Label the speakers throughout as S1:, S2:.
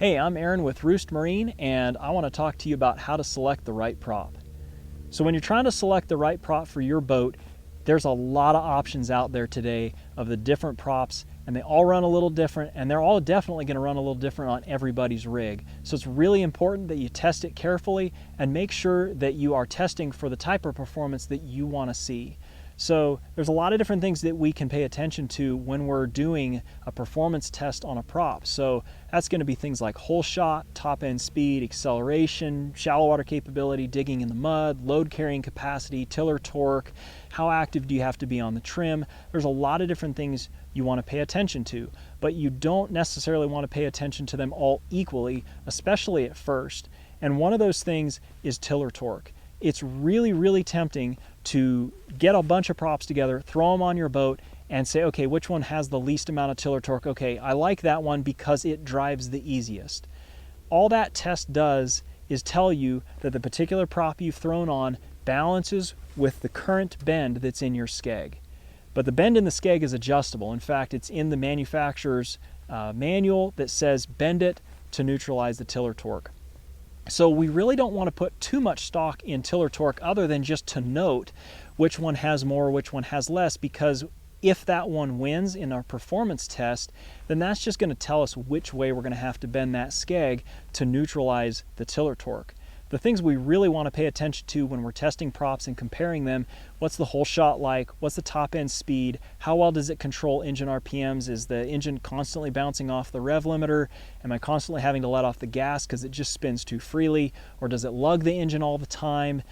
S1: Hey, I'm Aaron with Roost Marine, and I want to talk to you about how to select the right prop. So when you're trying to select the right prop for your boat, there's a lot of options out there today of the different props, and they all run a little different, and they're all definitely going to run a little different on everybody's rig. So it's really important that you test it carefully and make sure that you are testing for the type of performance that you want to see. So there's a lot of different things that we can pay attention to when we're doing a performance test on a prop. So that's going to be things like hole shot, top end speed, acceleration, shallow water capability, digging in the mud, load carrying capacity, tiller torque, how active do you have to be on the trim. There's a lot of different things you want to pay attention to, but you don't necessarily want to pay attention to them all equally, especially at first. And one of those things is tiller torque. It's really tempting to get a bunch of props together, throw them on your boat, and say, okay, which one has the least amount of tiller torque? Okay, I like that one because it drives the easiest. All that test does is tell you that the particular prop you've thrown on balances with the current bend that's in your skeg. But the bend in the skeg is adjustable. In fact, it's in the manufacturer's manual that says bend it to neutralize the tiller torque. So we really don't want to put too much stock in tiller torque other than just to note which one has more, which one has less, because if that one wins in our performance test, then that's just going to tell us which way we're going to have to bend that skeg to neutralize the tiller torque. The things we really want to pay attention to when we're testing props and comparing them: what's the hole shot like, what's the top end speed, how well does it control engine RPMs, is the engine constantly bouncing off the rev limiter, am I constantly having to let off the gas because it just spins too freely, or does it lug the engine all the time,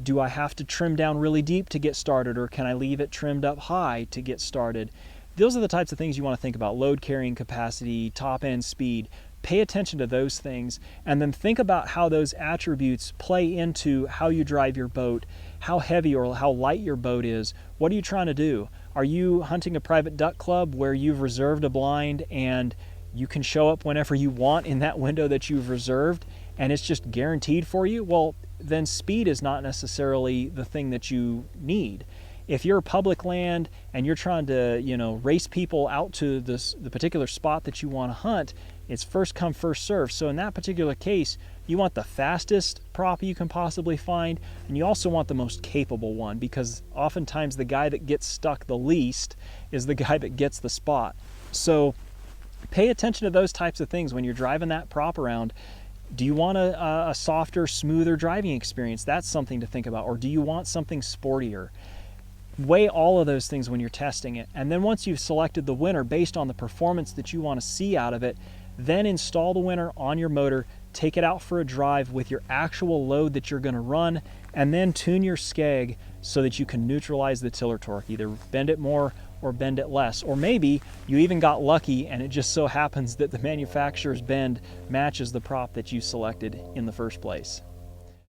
S1: do I have to trim down really deep to get started, or can I leave it trimmed up high to get started? Those are the types of things you want to think about: load carrying capacity, top end speed. Pay attention to those things, and then think about how those attributes play into how you drive your boat, how heavy or how light your boat is. What are you trying to do? Are you hunting a private duck club where you've reserved a blind and you can show up whenever you want in that window that you've reserved and it's just guaranteed for you? Well, then speed is not necessarily the thing that you need. If you're public land and you're trying to, race people out to the particular spot that you want to hunt, it's first come, first serve. So in that particular case, you want the fastest prop you can possibly find, and you also want the most capable one, because oftentimes the guy that gets stuck the least is the guy that gets the spot. So pay attention to those types of things when you're driving that prop around. Do you want a softer, smoother driving experience? That's something to think about. Or do you want something sportier? Weigh all of those things when you're testing it. And then once you've selected the winner based on the performance that you want to see out of it, then install the winner on your motor, take it out for a drive with your actual load that you're going to run, and then tune your skeg so that you can neutralize the tiller torque. Either bend it more or bend it less. Or maybe you even got lucky and it just so happens that the manufacturer's bend matches the prop that you selected in the first place.